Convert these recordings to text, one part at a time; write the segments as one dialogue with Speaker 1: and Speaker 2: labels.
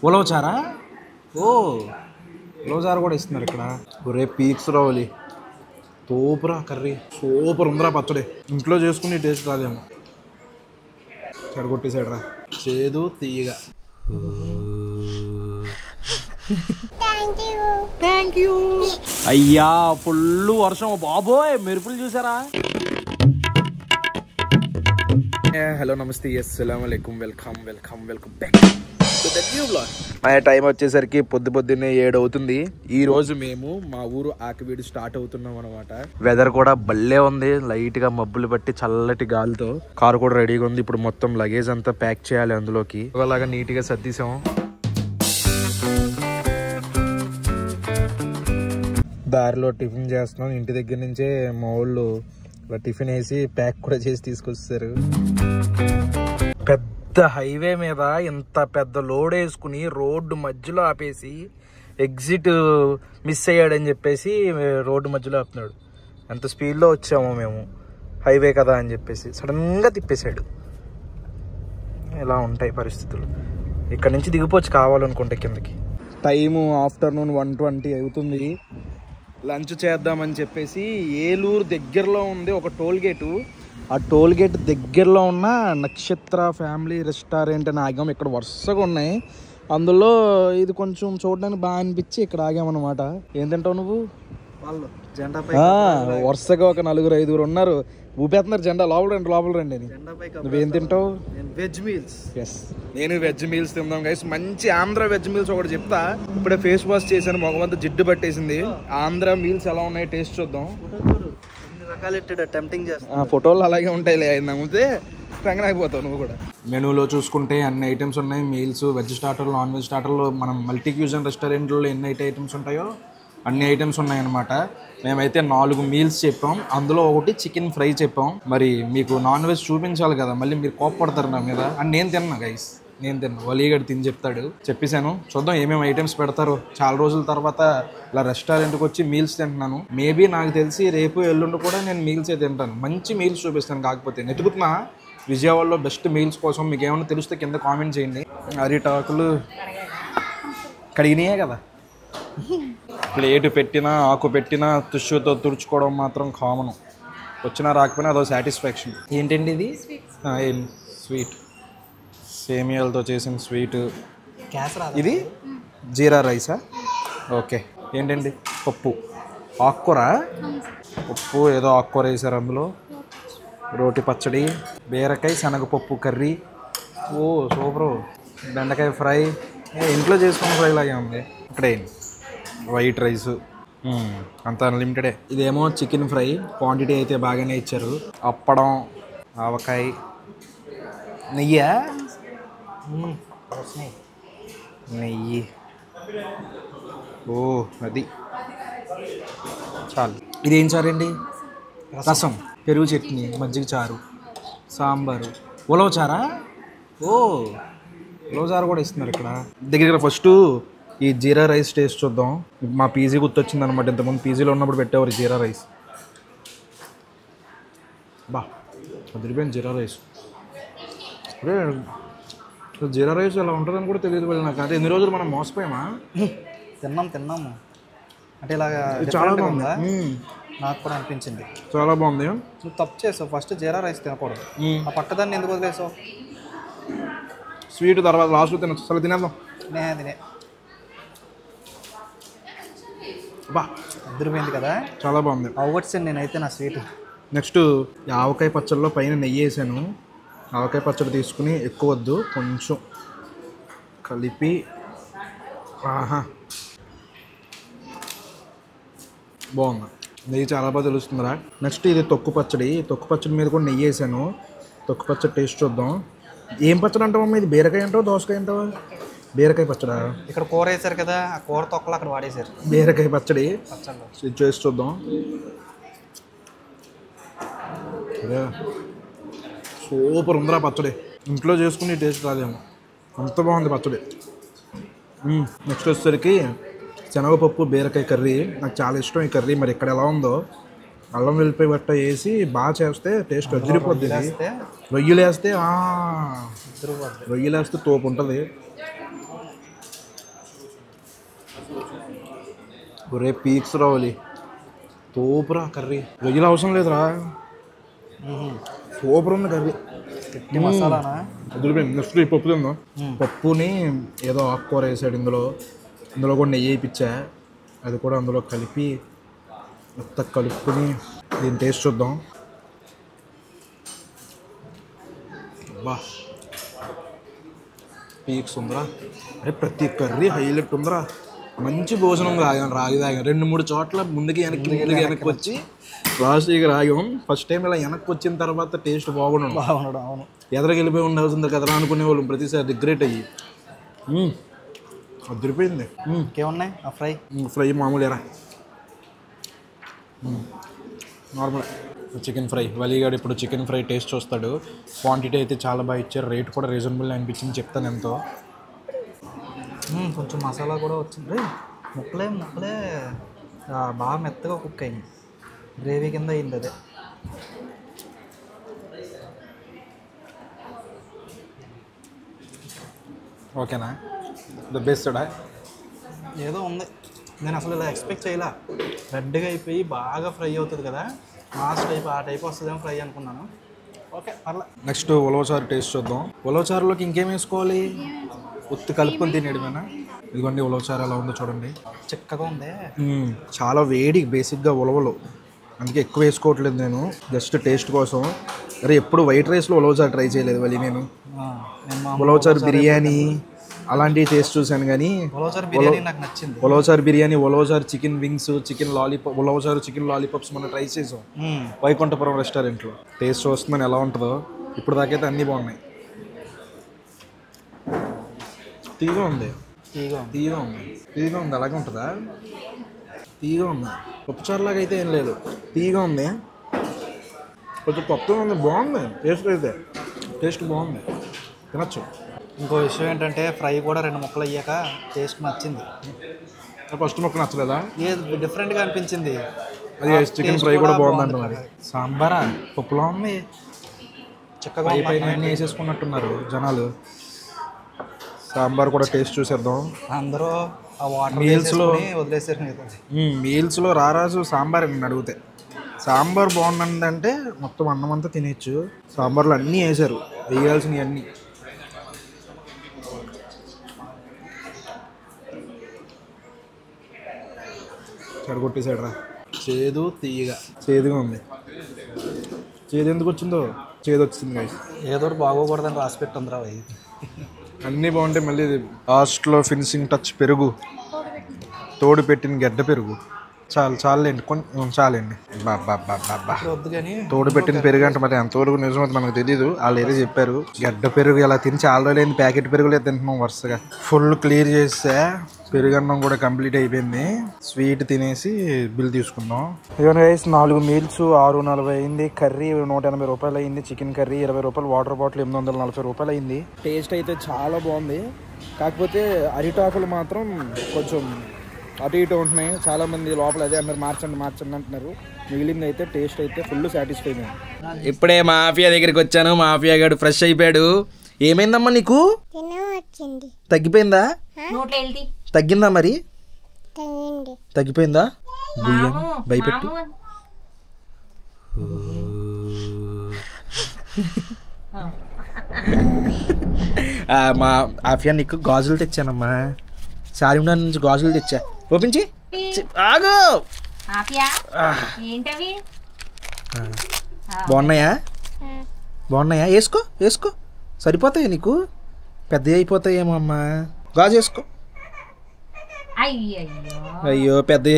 Speaker 1: ఉలవచారా? ఓ ఉలవచారు కూడా ఇస్తున్నారు ఇక్కడ. ఒరే పీక్స్ రావాలి, తోపురా కర్రీ, సూపర్ ఉందిరా పచ్చడి. ఇంట్లో చేసుకుని టేస్ట్ రాదేమో. చెడగొట్టేసాడు రా, చేదు తీయగా. అయ్యా ఫుల్ వర్షం బాబోయ్, మెరుపులు చూసారా? హలో నమస్తే, అస్సలాము అలైకుం, welcome back to the new vlog. మా టైం వచ్చేసరికి పొద్దున్నే 7 అవుతుంది. ఈ రోజు మేము మా ఊరు ఆకివీడు స్టార్ట్ అవుతున్నాం అనమాట. వెదర్ కూడా భలే ఉంది, లైట్ గా మబ్బులు బట్టి చల్లటి గాలితో. కారు కూడా రెడీగా ఉంది. ఇప్పుడు మొత్తం లగేజ్ అంతా ప్యాక్ చేయాలి అందులోకి. అలాగా నీట్ గా సర్దీసాం. దారిలో టిఫిన్ చేస్తున్నాం. ఇంటి దగ్గర నుంచే మా వాళ్ళు టిఫిన్ వేసి ప్యాక్ కూడా చేసి తీసుకొస్తారు. పెద్ద హైవే మీద ఇంత పెద్ద లోడ్ వేసుకుని రోడ్డు మధ్యలో ఆపేసి ఎగ్జిట్ మిస్ అయ్యాడని చెప్పేసి రోడ్డు మధ్యలో ఆపుతున్నాడు. ఎంత స్పీడ్లో వచ్చామో మేము, హైవే కదా అని చెప్పేసి సడన్గా తిప్పేశాడు. ఇలా ఉంటాయి పరిస్థితులు. ఇక్కడ నుంచి దిగిపోవచ్చు కావాలనుకుంటే కిందకి. టైము ఆఫ్టర్నూన్ 1:20 అవుతుంది. లంచ్ చేద్దామని చెప్పేసి ఏలూరు దగ్గరలో ఉంది ఒక టోల్ గేటు. ఆ టోల్ గేట్ దగ్గరలో ఉన్న నక్షత్ర ఫ్యామిలీ రెస్టారెంట్ అని ఆగాం. ఇక్కడ వరుసగా ఉన్నాయి. అందులో ఇది కొంచెం చూడడానికి బాగా అనిపించి ఇక్కడ ఆగామన్నమాట. ఏం తింటావు నువ్వు? వరుసగా ఒక 4-5 ఉన్నారు, ఊపేస్తున్నారు జెండా. లోపల రండి అని. నువ్వేం తింటావు?
Speaker 2: Veg meals.
Speaker 1: ఎస్, నేను వెజ్ మీల్స్ తిందాం గైస్. మంచి ఆంధ్ర వెజ్ మీల్స్ ఒకటి చెప్తా. ఇప్పుడే ఫేస్ వాష్ చేశాను, మొగమంతా జిడ్డు పట్టేసింది. ఆంధ్ర మీల్స్ ఎలా ఉన్నాయి టేస్ట్ చూద్దాం. ఫోటోలు అలాగే ఉంటాయి, నమ్మితే అయిపోతావు నువ్వు కూడా. మెనూలో చూసుకుంటే అన్ని ఐటమ్స్ ఉన్నాయి. మీల్స్, వెజ్ స్టార్టర్లు, నాన్ వెజ్ స్టార్టర్లు. మనం మల్టీ క్యూజన్ రెస్టారెంట్లో ఎన్ని ఐటమ్స్ ఉంటాయో అన్ని ఐటమ్స్ ఉన్నాయన్నమాట. మేమైతే 4 మీల్స్ చెప్పాం, అందులో ఒకటి చికెన్ ఫ్రై చెప్పాం. మరి మీకు నాన్ వెజ్ చూపించాలి కదా, మళ్ళీ మీరు కోప్పడతారు నా మీద. అని నేను తిన్నా గైస్, నేను తిన్నా. వలీగడ్ తిని చెప్తాడు, చెప్పేశాను. చూద్దాం ఏమేమి ఐటమ్స్ పెడతారో. చాలా రోజుల తర్వాత ఇలా రెస్టారెంట్కి వచ్చి మీల్స్ తింటున్నాను. మేబీ నాకు తెలిసి రేపు ఎల్లుండి కూడా నేను మీల్సే తింటాను. మంచి మీల్స్ చూపిస్తాను. కాకపోతే నెతుకుతున్నా విజయవాడలో బెస్ట్ మీల్స్ కోసం. మీకు ఏమైనా తెలిస్తే కింద కామెంట్ చేయండి. అరిటాకులు కడిగినాయే కదా. ప్లేటు పెట్టినా, ఆకు పెట్టినా టిష్యూతో తుడుచుకోవడం మాత్రం కామన్. వచ్చినా రాకపోయినా అదో సాటిస్ఫాక్షన్. ఏంటండి ఇది? స్వీట్, సేమియాలతో చేసిన స్వీట్. ఇది జీరా రైసా? ఓకే. ఏంటండి? పప్పు, ఆకుకూర. పప్పు ఏదో ఆకుకూర వేసారు అందులో. రోటి పచ్చడి, బీరకాయ శనగపప్పు కర్రీ. ఓ సూపరు. బెండకాయ ఫ్రై, ఇంట్లో చేసుకున్న ఫ్రై లాగే ఉంది. ఇక్కడే వైట్ రైస్, అంత అన్లిమిటెడే. ఇదేమో చికెన్ ఫ్రై, క్వాంటిటీ అయితే బాగానే ఇచ్చారు. అప్పడం, ఆవకాయ, నెయ్యా, నెయ్యి. ఓ అది చాలు. ఇదేం చారు అండి? రసం, పెరుగు చట్నీ, మజ్జిగ చారు, సాంబారు. ఉలవచారా? ఓ ఉలవచారు కూడా ఇస్తున్నారు ఇక్కడ. దగ్గర ఫస్ట్ ఈ జీరా రైస్ టేస్ట్ చూద్దాం. మా పీజీ గుర్తొచ్చింది అనమాట. ఇంతకుముందు పీజీలో ఉన్నప్పుడు పెట్టేవారు జీరా రైస్. బా అదిరిపోయింది జీరా రైస్. జీరా రైస్ ఎలా ఉంటుందని కూడా తెలియదు నాకు. అంటే ఎన్ని రోజులు మనం మోసపోయామా?
Speaker 2: తిన్నాము అంటే ఇలాగా
Speaker 1: చాలా బాగుంది.
Speaker 2: నాకు కూడా అనిపించింది
Speaker 1: చాలా బాగుంది.
Speaker 2: నువ్వు తప్పు చేసావు, ఫస్ట్ జీరా రైస్ తినకూడదు. ఆ పక్కదాన్ని ఎందుకు వదిలేసావు?
Speaker 1: స్వీట్ తర్వాత లాస్ట్ తినచ్చు. అసలు తినేద్దాం.
Speaker 2: తినే
Speaker 1: బా
Speaker 2: అదిరిపోయింది కదా,
Speaker 1: చాలా బాగుంది.
Speaker 2: అవ్వచ్చు నేనైతే నా స్వీట్.
Speaker 1: నెక్స్ట్ ఆవకాయ పచ్చడిలో పైన నెయ్యి వేసాను. ఆవకాయ పచ్చడి తీసుకుని ఎక్కువ వద్దు, కొంచెం కలిపి. ఆహా బాగుంది. నెయ్యి చాలా బాగా తెలుస్తుందిరా. నెక్స్ట్ ఇది తొక్కు పచ్చడి. తొక్కు పచ్చడి మీద కూడా నెయ్యి వేసాను. తొక్కు పచ్చడి టేస్ట్ చూద్దాం. ఏం పచ్చడి అంటావమ్మా ఇది? బీరకాయ అంటావా, దోసకాయ అంటావా? బీరకాయ పచ్చడా?
Speaker 2: ఇక్కడ కూర వేసారు కదా, ఆ కూర తొక్కలు అక్కడ వాడేసారు.
Speaker 1: బీరకాయ పచ్చడి చేసి చూద్దాం. సూపర్ ఉందిరా పచ్చడి. ఇంట్లో చేసుకుని టేస్ట్ రాదేమో, అంత బాగుంది పచ్చడి. నెక్స్ట్ వచ్చేసరికి శనగపప్పు బీరకాయ కర్రీ. నాకు చాలా ఇష్టం ఈ కర్రీ. మరి ఇక్కడ ఎలా ఉందో? అల్లం వెల్లిపాయ బట్ట వేసి బాగా చేస్తే టేస్ట్ అదిరిపోద్ది. రొయ్యలు వేస్తే తోపు ఉంటుంది. ఒరే పీక్స్ రావాలి తోపురా కర్రీ రొయ్యలు అవసరం లేదురా సూపర్ ఉంది కర్రీ
Speaker 2: గట్టి మసాలానా
Speaker 1: వదిలిపోయింది నెక్స్ట్ ఈ పప్పు తిందాం పప్పుని ఏదో ఆకుకూర వేసాడు ఇందులో కూడా నెయ్యి వేయించా అది కూడా అందులో కలిపి మొత్తం కలుపుకొని దీని టేస్ట్ చూద్దాం బా పీక్స్ ఉందిరా అరే ప్రతి కర్రీ హైలైట్ ఉందిరా మంచి భోజనం రాగాను రాగి తాగాను 2-3 చోట్ల ముందుకి వెనక్కి వచ్చి లాస్ట్కి రాగాం ఫస్ట్ టైం ఇలా వెనక్కి వచ్చిన తర్వాత టేస్ట్ బాగుండడం
Speaker 2: అవును
Speaker 1: ఎదరికి వెళ్ళిపోయి ఉండాల్సింది కదరా అనుకునే వాళ్ళు ప్రతిసారి రిగ్రెట్ అయ్యి అదిరిపోయింది
Speaker 2: ఇంకేమున్నాయి ఆ
Speaker 1: ఫ్రై మామూలేరా నార్మల్ చికెన్ ఫ్రై వలీగాడు ఇప్పుడు చికెన్ ఫ్రై టేస్ట్ చూస్తాడు క్వాంటిటీ అయితే చాలా బాగా ఇచ్చారు రేట్ కూడా రీజనబుల్ అనిపించింది చెప్తాను ఎంతో
Speaker 2: కొంచెం మసాలా కూడా వచ్చింది ముక్కలే బాగా మెత్తగా కుక్ అయింది గ్రేవీ కింద అయింది అదే
Speaker 1: ఓకేనా ద బెస్టా
Speaker 2: ఏదో ఉంది నేను అసలు ఇలా ఎక్స్పెక్ట్ చేయలే రెడ్గా అయిపోయి బాగా ఫ్రై అవుతుంది కదా మాస్ టైప్ ఆ టైప్ వస్తుందేమో ఫ్రై అనుకున్నాను ఓకే పర్లే
Speaker 1: నెక్స్ట్ ఉలవచారు టేస్ట్ చూద్దాం ఉలవచారులోకి ఇంకేం వేసుకోవాలి ఉత్తి కలుపుకొని తినేయడమేనా ఇదిగోండి ఉలవచారు ఎలా ఉందో చూడండి
Speaker 2: చిక్కగా ఉంది
Speaker 1: చాలా వేడి బేసిక్గా ఉలవలు అందుకే ఎక్కువ వేసుకోవట్లేదు నేను జస్ట్ టేస్ట్ కోసం అరే ఎప్పుడు వైట్ రైస్లో ఉలవచారు ట్రై చేయలేదు వలి నేను ఉలవచారు బిర్యానీ అలాంటివి టేస్ట్ చూశాను కానీ
Speaker 2: ఉలవచారు బిర్యానీ నాకు నచ్చింది
Speaker 1: ఉలవచారు బిర్యానీ ఉలవచారు చికెన్ వింగ్స్ చికెన్ లాలీపాప్ ఉలవచారు చికెన్ లాలీపాప్స్ మనం ట్రై చేసాం వైకుంఠపురం రెస్టారెంట్లో టేస్ట్ చూస్తుందని ఎలా ఉంటుందో ఇప్పుడు దాకైతే అన్నీ బాగున్నాయి తీగా ఉంది అలాగే ఉంటుందా తీగా ఉంది పప్పుచారులాగా అయితే ఏం లేదు తీగా ఉంది కొంచెం కొత్తగా ఉంది బాగుంది టేస్ట్ బాగుంది తినచ్చు
Speaker 2: ఇంకో విషయం ఏంటంటే ఫ్రై కూడా 2 ముక్కలు అయ్యాక టేస్ట్ నచ్చింది
Speaker 1: ఫస్ట్ ముక్క నచ్చలేదా
Speaker 2: ఏది డిఫరెంట్గా అనిపించింది
Speaker 1: అది చికెన్ ఫ్రై కూడా బాగుందంట మరి సాంబారా పప్పులో ఉంది
Speaker 2: చక్కగా
Speaker 1: పైన అన్నీ వేసేసుకున్నట్టున్నారు జనాలు సాంబార్ కూడా టేస్ట్ చూసేద్దాం
Speaker 2: అందరూ ఆ వాటర్
Speaker 1: మీల్స్లో
Speaker 2: వదిలేసారు
Speaker 1: మీల్స్లో రారాజు సాంబార్ అని అడిగితే సాంబార్ బాగుందంటే మొత్తం అన్నం అంతా తినేయచ్చు సాంబార్లో అన్నీ వేసారు వేయాల్సినవి అన్నీ చెడగొట్టేసాడు రా చేదు తీయగా చేదుగా ఉంది చేదు ఎందుకు వచ్చిందో చేదు వచ్చింది గైస్
Speaker 2: ఏదో బాగోకూడదని రాసి పెట్టుందిరా అవి
Speaker 1: అన్నీ బాగుంటాయి మళ్ళీ లాస్ట్లో ఫినిషింగ్ టచ్ పెరుగు తోడు పెట్టిన గడ్డ పెరుగు చాలండి కొంచెం చాలండి బాబా
Speaker 2: వద్దు కానీ
Speaker 1: తోడు పెట్టిన పెరుగు అంటే మరి ఎంతవరకు నిజమైతే మనకు తెలియదు వాళ్ళు ఏదో చెప్పారు గడ్డ పెరుగు ఇలా తిని చాలా రోజులైంది ప్యాకెట్ పెరుగులే తింటున్నాం వరుసగా ఫుల్ క్లియర్ చేస్తే పెరుగన్నం కూడా కంప్లీట్ అయిపోయింది స్వీట్ తినేసి బిల్ తీసుకున్నాం ఇవన్నీ రైస్ 4 మీల్స్ 640 అయింది కర్రీ 180 రూపాయలు అయింది చికెన్ కర్రీ 20 రూపాయలు వాటర్ బాటిల్ 840 రూపాయలు అయింది టేస్ట్ అయితే చాలా బాగుంది కాకపోతే అరిటాకులు మాత్రం కొంచెం అటు ఇటు ఉంటున్నాయి చాలా మంది లోపల అదే అందరు మార్చండి అంటున్నారు మిగిలింది అయితే టేస్ట్ అయితే ఫుల్ సాటిస్ఫై అయింది
Speaker 3: ఇప్పుడే మాఫియా దగ్గరికి వచ్చాను మాఫియా గారు ఫ్రెష్ అయిపోయాడు ఏమైందమ్మా నీకు తగ్గిపోయిందా తగ్గిందా మరి తగ్గిపోయిందా బియ్యం భయపెట్టు మా ఆఫియా నీకు గాజులు తెచ్చానమ్మా చార్మినార్ నుంచి గాజులు తెచ్చా ఓపించి ఆగు బాగున్నాయా వేసుకో సరిపోతాయి నీకు పెద్ద అయిపోతాయేమో అమ్మా గాజు వేసుకో అయ్యో పెద్దవి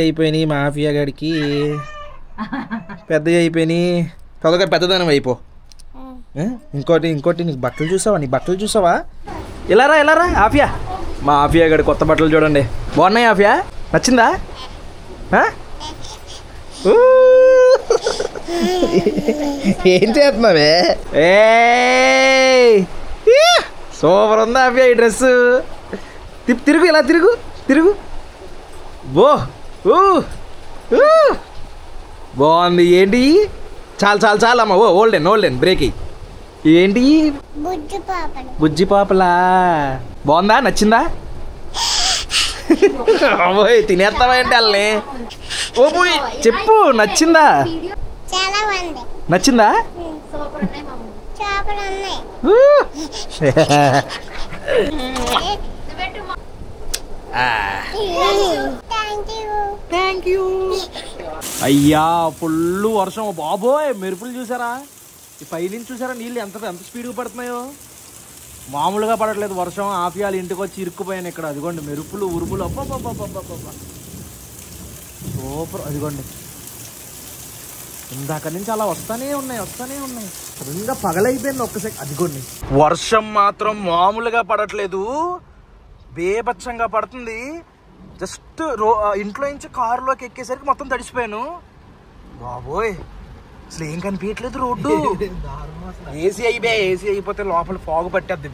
Speaker 3: అయిపోయినాయి మాఫియా గాడికి పెద్దవి అయిపోయినాయి త్వరగా పెద్దదనం అయిపో ఇంకోటి నీకు బట్టలు చూసావా ఇలా రా ఆఫియా మా ఆఫియా గాడి కొత్త బట్టలు చూడండి బాగున్నాయి ఆఫియా నచ్చిందా ఏం చేస్తున్నావే సూపర్ ఉందా ఆఫియా ఈ డ్రెస్ తిరుగు ఇలా తిరుగు బో బాగుంది ఏంటి చాలా అమ్మ ఓల్డెన్ బ్రేక్ ఏంటి బుజ్జి పాపలా బాగుందా నచ్చిందా ఓయ్ తినేస్తావా ఏంటి వాళ్ళని? ఓ పోయి చెప్పు, నచ్చిందా?
Speaker 4: చాలా బాగుంది.
Speaker 3: నచ్చిందా?
Speaker 4: చేపలు ఉన్నాయి. Thank you.
Speaker 3: అయ్యా ఫుల్ వర్షం బాబోయ్, మెరుపులు చూసారా? ఈ పైనుంచి చూసారా నీళ్ళు ఎంత స్పీడ్గా పడుతున్నాయో? మామూలుగా పడట్లేదు వర్షం. ఆపియాలు ఇంటికి వచ్చి ఇరుక్కుపోయాను ఇక్కడ. అదిగోండి మెరుపులు ఉరుములు, అబ్బా సూపర్. అదిగోండి ఇందాక నుంచి అలా వస్తానే ఉన్నాయి. సడన్గా పగలైపోయింది ఒక్కసారి. అదిగోండి వర్షం మాత్రం మామూలుగా పడట్లేదు, బేభత్సంగా పడుతుంది. జస్ట్ ఇంట్లో నుంచి కారులోకి ఎక్కేసరికి మొత్తం తడిసిపోయాను. బాబోయ్ అసలు ఏం కనిపించట్లేదు రోడ్డు. ఏసీ అయిపోతే లోపల ఫాగ్ పట్టేద్ది.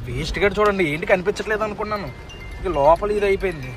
Speaker 3: వేస్ట్ గా చూడండి ఏంటి కనిపించట్లేదు అనుకున్నాను, ఇక లోపల ఇది అయిపోయింది.